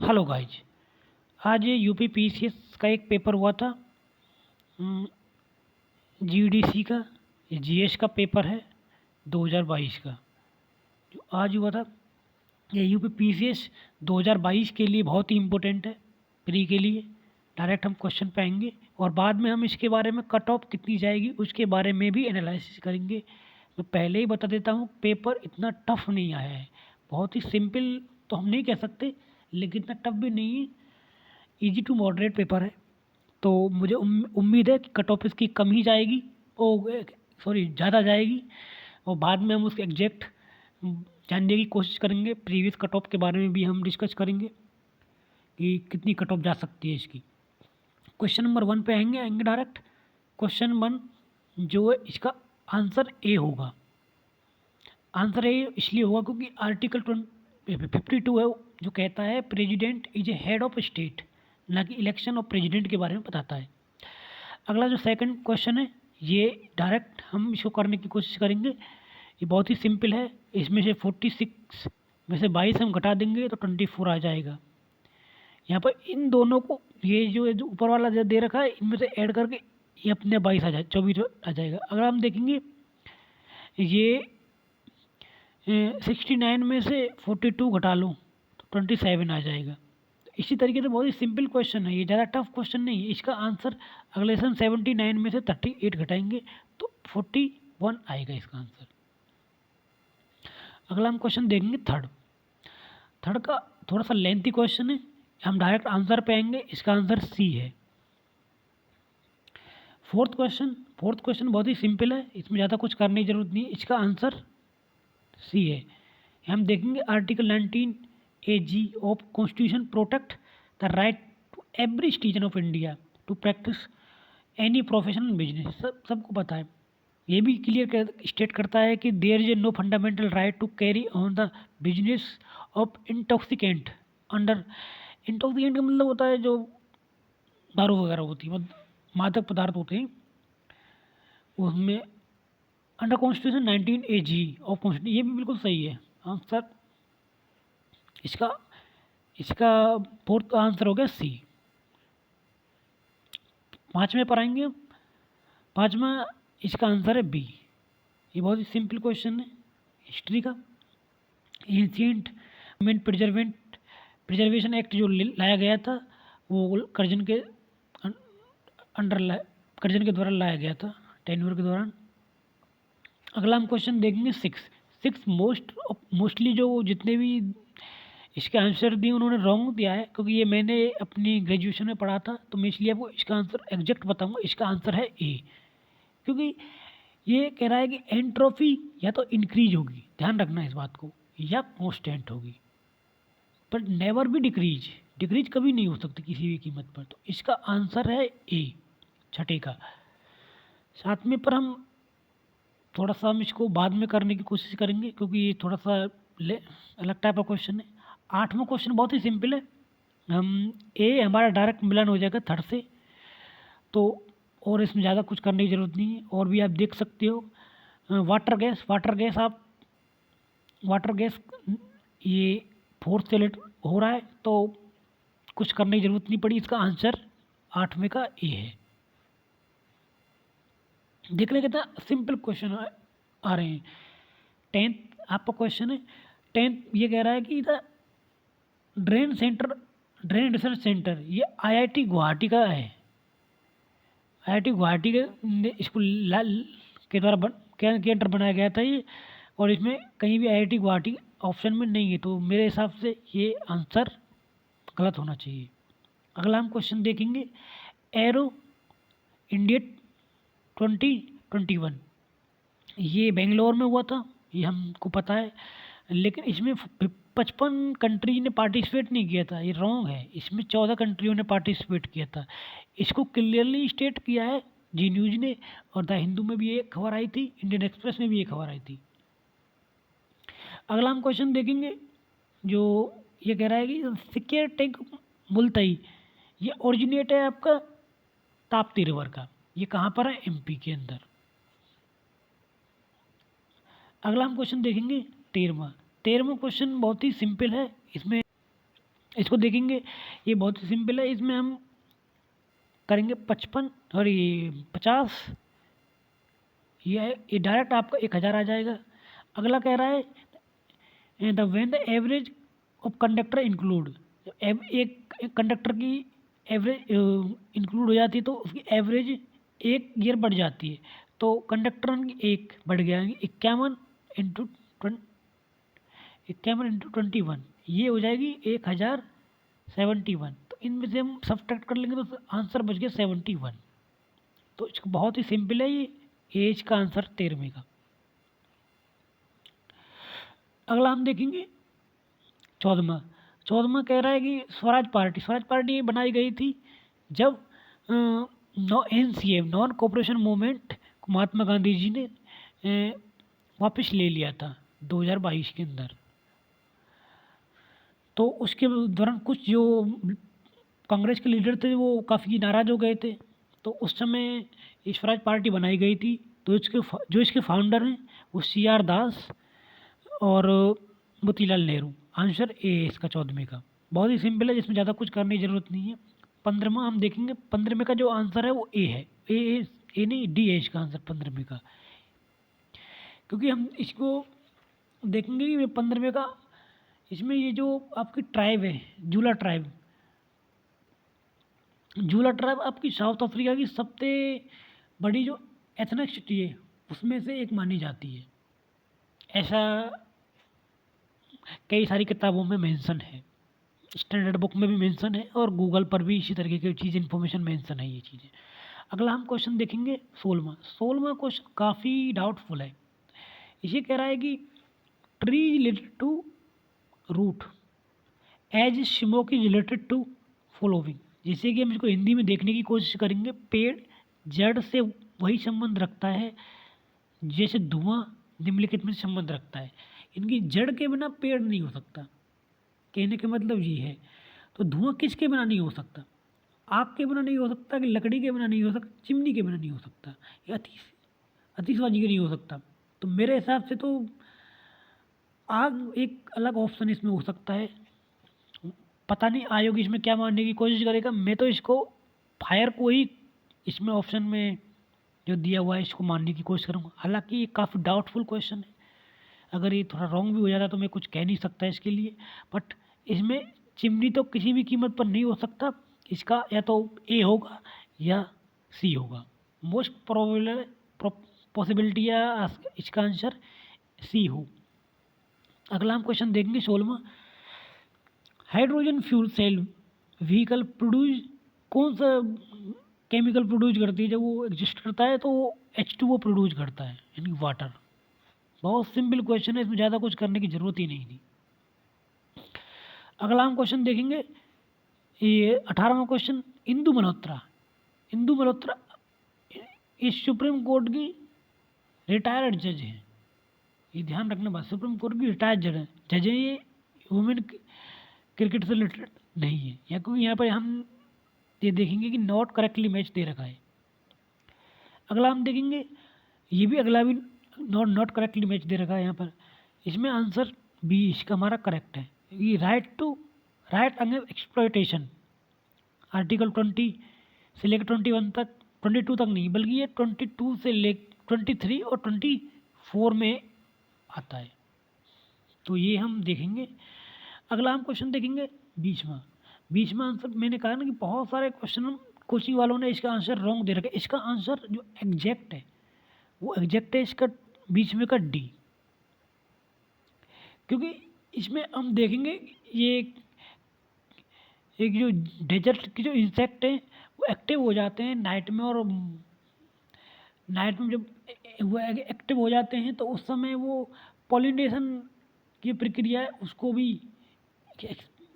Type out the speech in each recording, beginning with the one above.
Hello guys. आज UP PCS का एक पेपर हुआ था। जीडीसी का, ये जीएस का पेपर है 2022 का जो आज हुआ था। ये यूपी पीसीएस 2022 के लिए बहुत ही इम्पोर्टेंट है, प्री के लिए। डायरेक्ट हम क्वेश्चन पे आएंगे और बाद में हम इसके बारे में कट ऑफ कितनी जाएगी उसके बारे में भी एनालिसिस करेंगे। मैं पहले ही बता देता हूँ, पेपर इतना टफ नहीं आया है। बहुत ही सिंपल तो हम नहीं कह सकते, लेकिन इतना टफ भी नहीं है। इजी टू मॉडरेट पेपर है, तो मुझे उम्मीद है कि कट ऑफ इसकी कम ही जाएगी, ओ सॉरी ज़्यादा जाएगी। और बाद में हम उसके एग्जैक्ट जानने की कोशिश करेंगे। प्रीवियस कट ऑफ के बारे में भी हम डिस्कस करेंगे कि कितनी कट ऑफ जा सकती है इसकी। क्वेश्चन नंबर 1 पे आएंगे डायरेक्ट। क्वेश्चन 1 जो है इसका आंसर ए होगा। आंसर ए इसलिए होगा क्योंकि आर्टिकल 52 है जो कहता है president is a head of state, ना कि इलेक्शन ऑफ प्रेसिडेंट के बारे में बताता है। अगला जो सेकंड क्वेश्चन है, ये डायरेक्ट हम इसको करने की कोशिश करेंगे। ये बहुत ही सिंपल है। इसमें से 46 में से 22 हम घटा देंगे तो 24 आ जाएगा। यहाँ पर इन दोनों को, ये जो ऊपर वाला जो दे रखा है, इनमें से ऐड करके ये अपने 22 आ जाए 24 आ जाएगा। अगर हम देखेंगे ये 69 में से 42 घटा लो तो 27 आ जाएगा। इसी तरीके से बहुत ही सिंपल क्वेश्चन है, ये ज़्यादा टफ क्वेश्चन नहीं है। इसका आंसर अगले सन 79 में से 38 घटाएंगे तो 41 आएगा इसका आंसर। अगला हम क्वेश्चन देखेंगे थर्ड। थर्ड का थोड़ा सा लेंथी क्वेश्चन है, हम डायरेक्ट आंसर पे आएंगे। इसका आंसर सी है। फोर्थ क्वेश्चन बहुत ही सिंपल है, इसमें ज़्यादा कुछ करने की जरूरत नहीं है। इसका आंसर सी है। हम देखेंगे article 19 A G of constitution protect the right to every citizen of India to practise any professional business. सबको पता है। ये भी क्लियर स्टेट करता है कि there is no fundamental right to carry on the business of intoxicant under. Intoxicant का मतलब होता है जो दारू वगैरह होती है, मादक पदार्थ होते हैं, उसमें under constitution 19 A G of constitution. ये भी बिल्कुल सही है आंसर। इसका इसका फोर्थ आंसर हो गया सी। पाँचवें पर आएंगे। पाँचवा इसका आंसर है बी। ये बहुत ही सिंपल क्वेश्चन है हिस्ट्री का। एंशियंट मीन प्रिजर्वेशन एक्ट जो लाया गया था, वो कर्जन के कर्जन के द्वारा लाया गया था, टेन्योर के दौरान। अगला हम क्वेश्चन देखेंगे सिक्स मोस्टली जो जितने भी इसके आंसर दिए उन्होंने रॉन्ग दिया है, क्योंकि ये मैंने अपनी ग्रेजुएशन में पढ़ा था, तो मैं इसलिए आपको इसका आंसर एग्जैक्ट बताऊंगा। इसका आंसर है ए, क्योंकि ये कह रहा है कि एंट्रोपी या तो इंक्रीज होगी, ध्यान रखना इस बात को, या कांस्टेंट होगी, पर नेवर भी डिक्रीज। डिक्रीज कभी नहीं हो सकती किसी भी कीमत पर। तो इसका आंसर है ए, छठे का। सातवें पर हम थोड़ा सा हम इसको बाद में करने की कोशिश करेंगे, क्योंकि ये थोड़ा सा अलग टाइप का क्वेश्चन है। आठवां क्वेश्चन बहुत ही सिंपल है। हम ए हमारा डायरेक्ट मिलान हो जाएगा थर्ड से, तो और इसमें ज़्यादा कुछ करने की ज़रूरत नहीं है। और भी आप देख सकते हो वाटर गैस ये फोर्थ से लेट हो रहा है, तो कुछ करने की ज़रूरत नहीं पड़ी। इसका आंसर आठवें का ए है। देखने कितना सिंपल क्वेश्चन आ रहे हैं। 10th आपका क्वेश्चन है। 10th ये कह रहा है कि द ड्रेन रिसर्च सेंटर ये आईआईटी गुवाहाटी का है। आईआईटी गुवाहाटी के स्कूल के द्वारा के अंडर बनाया गया था ये, और इसमें कहीं भी आईआईटी गुवाहाटी ऑप्शन में नहीं है, तो मेरे हिसाब से ये आंसर गलत होना चाहिए। अगला हम क्वेश्चन देखेंगे एरो इंडिया 2021। ये बेंगलोर में हुआ था, ये हमको पता है, लेकिन इसमें 55 कंट्री ने पार्टिसिपेट नहीं किया था। ये रॉन्ग है, इसमें 14 कंट्रियों ने पार्टिसिपेट किया था। इसको क्लियरली स्टेट किया है जी न्यूज़ ने, और द हिंदू में भी एक खबर आई थी, इंडियन एक्सप्रेस में भी एक खबर आई थी। अगला हम क्वेश्चन देखेंगे जो ये कह रहा है कि सिक्किर टैंक मुल्तई ये ओरिजिनेट है आपका ताप्ती रिवर का। ये कहाँ पर है? एमपी के अंदर। अगला हम क्वेश्चन देखेंगे 13वां। 13वां क्वेश्चन बहुत ही सिंपल है। इसमें इसको देखेंगे, ये बहुत ही सिंपल है। इसमें हम करेंगे 55 और ये 50, ये डायरेक्ट आपका 1000 आ जाएगा। अगला कह रहा है the when the average of conductor include, एक कंडक्टर की एवरेज इंक्लूड हो जाती है तो उसकी एवरेज एक ईयर बढ़ जाती है। तो कंडक्टर की एक बढ़ गया 51 इंटू 21, ये हो जाएगी 1071। तो इनमें से हम सब्ट्रैक्ट कर लेंगे तो आंसर बच गया 71। तो इसका बहुत ही सिंपल है ये, एज का आंसर 13वें का। अगला हम देखेंगे 14वां कह रहा है कि स्वराज पार्टी बनाई गई थी जब NCM नॉन कोऑपरेशन मूवमेंट को महात्मा गांधी जी ने वापस ले लिया था 2022 के अंदर। तो उसके दौरान कुछ जो कांग्रेस के लीडर थे वो काफ़ी नाराज़ हो गए थे, तो उस समय ये स्वराज पार्टी बनाई गई थी। तो इसके फाउंडर हैं वो CR दास और मोतीलाल नेहरू। आंसर ए इसका 14वें का। बहुत ही सिंपल है, जिसमें ज़्यादा कुछ करने की ज़रूरत नहीं है। 15वां हम देखेंगे, 15वें का जो आंसर है वो ए है। ए नहीं, डी है इसका आंसर 15वें का। क्योंकि हम इसको देखेंगे कि 15वें का, इसमें ये जो आपकी ट्राइब है जूला ट्राइब आपकी साउथ अफ्रीका की सबसे बड़ी जो एथनिसिटी है उसमें से एक मानी जाती है। ऐसा कई सारी किताबों में मेंशन है, स्टैंडर्ड बुक में भी मेंशन है और गूगल पर भी इसी तरीके की चीज़ इन्फॉर्मेशन मेंशन है ये चीज़ें। अगला हम क्वेश्चन देखेंगे 16वां क्वेश्चन काफ़ी डाउटफुल है। इसे कह रहा है कि tree related to root as smoke is related to following. जैसे कि हम इसको हिंदी में देखने की कोशिश करेंगे, पेड़ जड़ से वही संबंध रखता है जैसे धुआं निम्नलिखित में संबंध रखता है। इनकी जड़ के बिना पेड़ नहीं हो सकता, कहने का मतलब ये है। तो धुआं किसके बिना नहीं हो सकता? आग के बिना नहीं हो सकता, कि लकड़ी के बिना नहीं हो सकता, चिमनी के बिना नहीं हो सकता, या आतिशबाजी के नहीं हो सकता। तो मेरे हिसाब से तो आग एक अलग ऑप्शन इसमें हो सकता है। पता नहीं आयोग इसमें क्या मानने की कोशिश करेगा। मैं तो इसको फायर को ही इसमें ऑप्शन में जो दिया हुआ है इसको मानने की कोशिश करूँगा। हालांकि ये काफ़ी डाउटफुल क्वेश्चन है, अगर ये थोड़ा रॉन्ग भी हो जाता तो मैं कुछ कह नहीं सकता इसके लिए। बट इसमें चिमनी तो किसी भी कीमत पर नहीं हो सकता। इसका या तो ए होगा या सी होगा। मोस्ट प्रोबेबल पॉसिबिलिटी या इसका आंसर सी हो। अगला हम क्वेश्चन देखेंगे 16वां। Hydrogen fuel cell vehicle produce कौन सा केमिकल प्रोड्यूस करती है? जब वो एग्जिस्ट करता है तो वो H2O प्रोड्यूस करता है, यानी वाटर। बहुत सिंपल क्वेश्चन है, इसमें ज़्यादा कुछ करने की ज़रूरत ही नहीं थी। अगला हम क्वेश्चन देखेंगे, ये 18वां क्वेश्चन। इंदु मल्होत्रा इस सुप्रीम कोर्ट की रिटायर्ड जज है। ये ध्यान रखना बात, सुप्रीम कोर्ट की रिटायर्ड जज है। ये वुमेन क्रिकेट से रिलेटेड नहीं है, या क्योंकि यहाँ पर हम ये देखेंगे कि नॉट करेक्टली मैच दे रखा है। अगला हम देखेंगे, ये भी अगला भी नॉट करेक्टली मैच दे रखा है यहाँ पर। इसमें आंसर बी इसका हमारा करेक्ट है। ये राइट अगेंस्ट एक्सप्लॉयटेशन आर्टिकल 20 से लेकर 21 तक, 22 तक नहीं बल्कि ये 22 से ले 23 और 24 में आता है। तो ये हम देखेंगे। अगला हम क्वेश्चन देखेंगे 20वां आंसर। मैंने कहा ना कि बहुत सारे क्वेश्चन कोचिंग वालों ने इसका आंसर रॉन्ग दे रखा है। इसका आंसर जो एग्जैक्ट है वो एग्जैक्ट है इसका 20वें का डी। क्योंकि इसमें हम देखेंगे ये एक जो डेजर्ट के जो इंसेक्ट हैं वो एक्टिव हो जाते हैं नाइट में, और नाइट में जब वो एक्टिव हो जाते हैं तो उस समय वो पॉलिनेशन की प्रक्रिया है उसको भी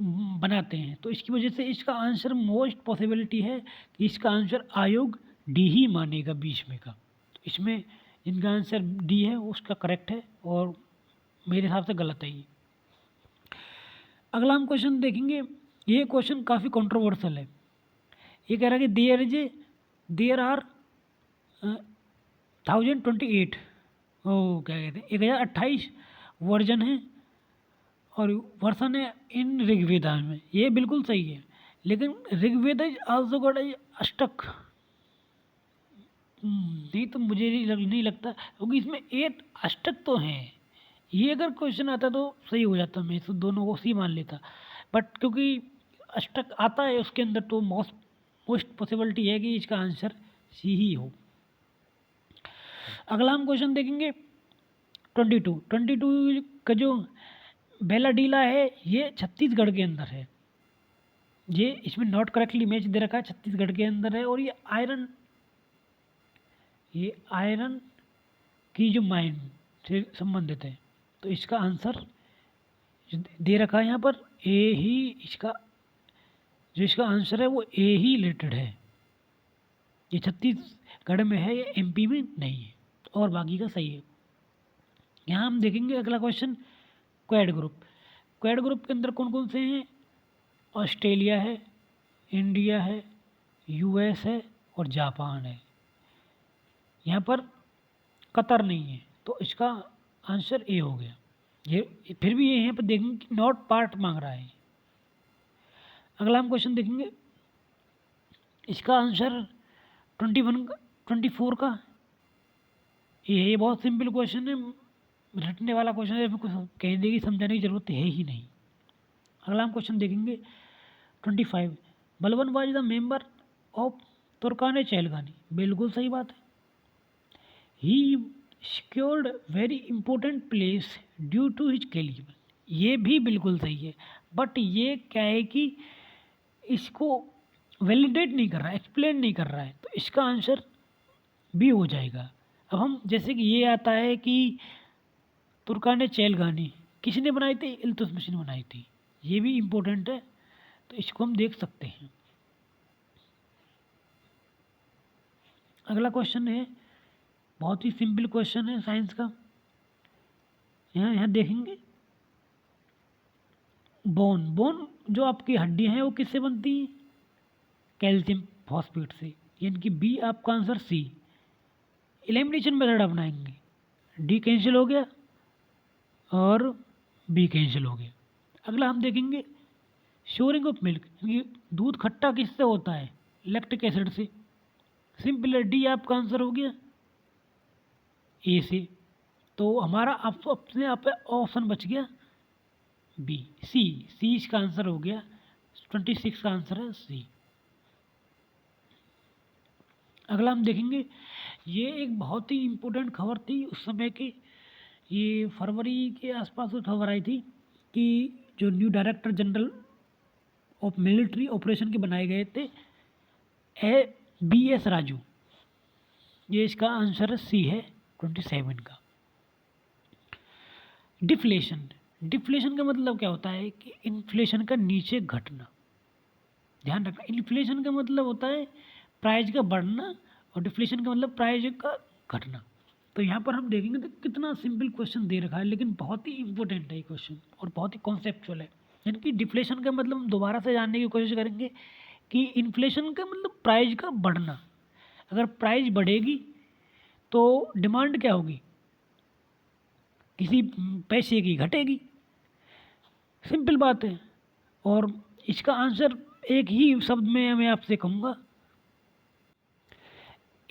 बनाते हैं। तो इसकी वजह से इसका आंसर मोस्ट पॉसिबिलिटी है कि इसका आंसर आयोग डी ही मानेगा 20वें का। तो इसमें जिनका आंसर डी है उसका करेक्ट है और मेरे हिसाब से गलत है ये। अगला हम क्वेश्चन देखेंगे, ये क्वेश्चन काफ़ी कंट्रोवर्शियल है। ये कह रहा है कि देयर आर 1028 क्या कहते हैं 1028 वर्जन है और वर्षन है इन ऋग्वेदा में, ये बिल्कुल सही है। लेकिन ऋग्वेद इज आल्सो गॉट अष्टक, नहीं तो मुझे नहीं लगता, क्योंकि इसमें 8 अष्टक तो हैं। ये अगर क्वेश्चन आता तो सही हो जाता, मैं तो दोनों को सी मान लेता, बट क्योंकि अष्टक आता है उसके अंदर तो मोस्ट पॉसिबिलिटी है कि इसका आंसर सी ही हो। अगला हम क्वेश्चन देखेंगे 22 का जो बेलाडीला है ये छत्तीसगढ़ के अंदर है। ये इसमें नॉट करेक्टली मैच दे रखा है, छत्तीसगढ़ के अंदर है, और ये आयरन की जो माइन से संबंधित है। तो इसका आंसर दे रखा है यहाँ पर ए ही, इसका आंसर है वो ए ही रिलेटेड है। ये छत्तीसगढ़ में है, ये एमपी में नहीं है, और बाकी का सही है। यहाँ हम देखेंगे अगला क्वेश्चन क्वेड ग्रुप के अंदर कौन कौन से हैं? ऑस्ट्रेलिया है, इंडिया है, यूएस है और जापान है। यहाँ पर कतर नहीं है, तो इसका आंसर ए हो गया। ये फिर भी ये यहाँ पर देखेंगे कि नॉट पार्ट मांग रहा है। अगला हम क्वेश्चन देखेंगे, इसका आंसर 24 का ये बहुत सिंपल क्वेश्चन है, रटने वाला क्वेश्चन है, कुछ कहने की समझाने की जरूरत है ही नहीं। अगला हम क्वेश्चन देखेंगे 25, Balban was the member of Turkane Chahalgani, बिल्कुल सही बात है। He secured very important place due to his calibre, ये भी बिल्कुल सही है, बट ये क्या है कि इसको वैलिडेट नहीं कर रहा है, एक्सप्लेन नहीं कर रहा है, तो इसका आंसर बी हो जाएगा। अब हम जैसे कि ये आता है कि तुर्काने चैलगानी किसने बनाई थी? इल्तुतमिश ने बनाई थी, ये भी इम्पोर्टेंट है, तो इसको हम देख सकते हैं। अगला क्वेश्चन है बहुत ही सिंपल क्वेश्चन है साइंस का। यहाँ देखेंगे बोन जो आपकी हड्डियाँ हैं वो किससे बनती हैं? कैल्शियम फॉस्फेट से, यानी कि बी आपका आंसर सी। एलिमिनेशन मेथड अपनाएंगे, डी कैंसिल हो गया और बी कैंसिल हो गया। अगला हम देखेंगे श्योरिंग ऑफ मिल्क, यानी दूध खट्टा किससे होता है? लैक्टिक एसिड से। सिंपल है, डी आपका आंसर हो गया ए से। तो हमारा अपने आप ऑप्शन बच गया बी, सी इसका आंसर हो गया। 26 का आंसर है सी। अगला हम देखेंगे, ये एक बहुत ही इम्पोर्टेंट खबर थी उस समय की, ये फरवरी के आसपास खबर आई थी कि जो new director general of military operation के बनाए गए थे BS राजू, ये इसका आंसर सी है 27 का। डिफ्लेशन का मतलब क्या होता है कि इन्फ्लेशन का नीचे घटना, ध्यान रखना। इन्फ्लेशन का मतलब होता है प्राइस का बढ़ना और डिफ्लेशन का मतलब प्राइस का घटना। तो यहाँ पर हम देखेंगे तो कितना सिंपल क्वेश्चन दे रखा है, लेकिन बहुत ही इंपॉर्टेंट है ये क्वेश्चन और बहुत ही कॉन्सेप्चुअल है। यानी कि डिफ्लेशन का मतलब हम दोबारा से जानने की कोशिश करेंगे कि इन्फ्लेशन का मतलब प्राइस का बढ़ना। अगर प्राइस बढ़ेगी तो डिमांड क्या होगी? किसी पैसे की घटेगी, सिंपल बात है। और इसका आंसर एक ही शब्द में मैं आपसे कहूँगा,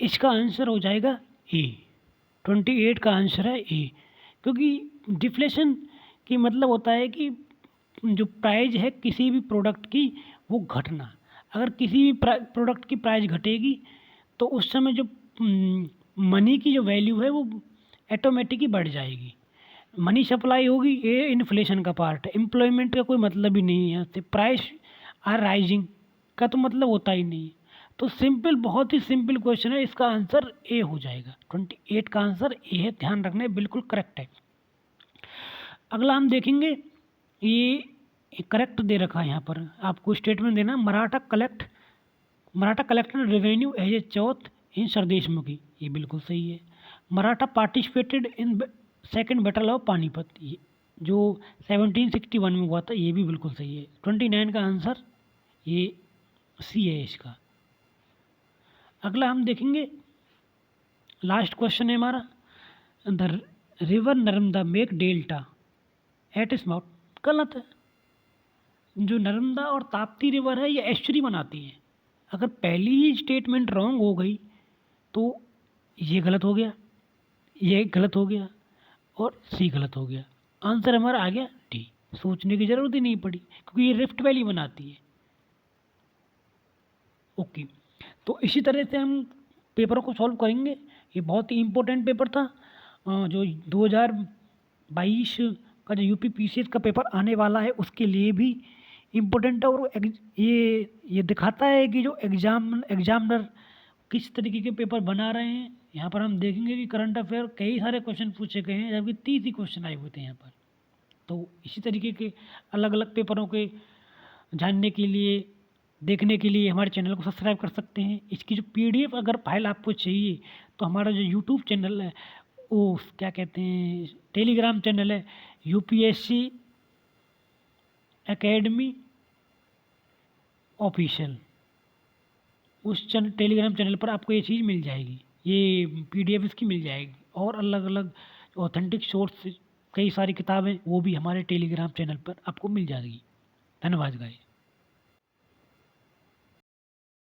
इसका आंसर हो जाएगा ए। 28 का आंसर है ए, क्योंकि डिफ्लेशन की मतलब होता है कि जो प्राइस है किसी भी प्रोडक्ट की वो घटना। अगर किसी भी प्रोडक्ट की प्राइस घटेगी तो उस समय जो मनी की जो वैल्यू है वो ऑटोमेटिक ही बढ़ जाएगी। मनी सप्लाई होगी, ये इन्फ्लेशन का पार्ट है। एम्प्लॉयमेंट का कोई मतलब ही नहीं है यहाँ से, प्राइस आर राइजिंग का तो मतलब होता ही नहीं है। तो सिंपल, बहुत ही सिंपल क्वेश्चन है, इसका आंसर ए हो जाएगा। 28 का आंसर ए है, ध्यान रखना है, बिल्कुल करेक्ट है। अगला हम देखेंगे, ये करेक्ट दे रखा है यहाँ पर, आपको स्टेटमेंट देना, Maratha collected revenue as a chauth in sardeshmukhi, ये बिल्कुल सही है। Maratha participated in second battle of Panipat, जो 1761 में हुआ था, ये भी बिल्कुल सही है। 29 का आंसर ये सी है इसका। अगला हम देखेंगे, लास्ट क्वेश्चन है हमारा, the river Narmada make delta at its mouth, गलत है। जो नर्मदा और ताप्ती रिवर है ये एस्चुरी बनाती है। अगर पहली ही स्टेटमेंट रॉन्ग हो गई तो ये गलत हो गया, ये गलत हो गया और सी गलत हो गया। आंसर हमारा आ गया डी। सोचने की ज़रूरत ही नहीं पड़ी क्योंकि ये रिफ्ट वैली बनाती है। ओके, तो इसी तरह से हम पेपरों को सॉल्व करेंगे। ये बहुत ही इम्पोर्टेंट पेपर था जो 2022 का जो यूपी पीसीएस का पेपर आने वाला है उसके लिए भी इम्पोर्टेंट है। और ये दिखाता है कि जो एग्जामिनर किस तरीके के पेपर बना रहे हैं। यहाँ पर हम देखेंगे कि करंट अफेयर कई सारे क्वेश्चन पूछे गए हैं, जबकि 30 ही क्वेश्चन आए हुए थे यहाँ पर। तो इसी तरीके के अलग अलग पेपरों के जानने के लिए, देखने के लिए हमारे चैनल को सब्सक्राइब कर सकते हैं। इसकी जो पीडीएफ अगर फाइल आपको चाहिए तो हमारा जो यूट्यूब चैनल है, वो क्या कहते हैं, टेलीग्राम चैनल है यूपीएससी एकेडमी ऑफिशियल, उस टेलीग्राम चैनल पर आपको ये चीज़ मिल जाएगी, ये पीडीएफ इसकी मिल जाएगी। और अलग अलग ऑथेंटिक सोर्स कई सारी किताबें वो भी हमारे टेलीग्राम चैनल पर आपको मिल जाएगी। धन्यवाद गाइस।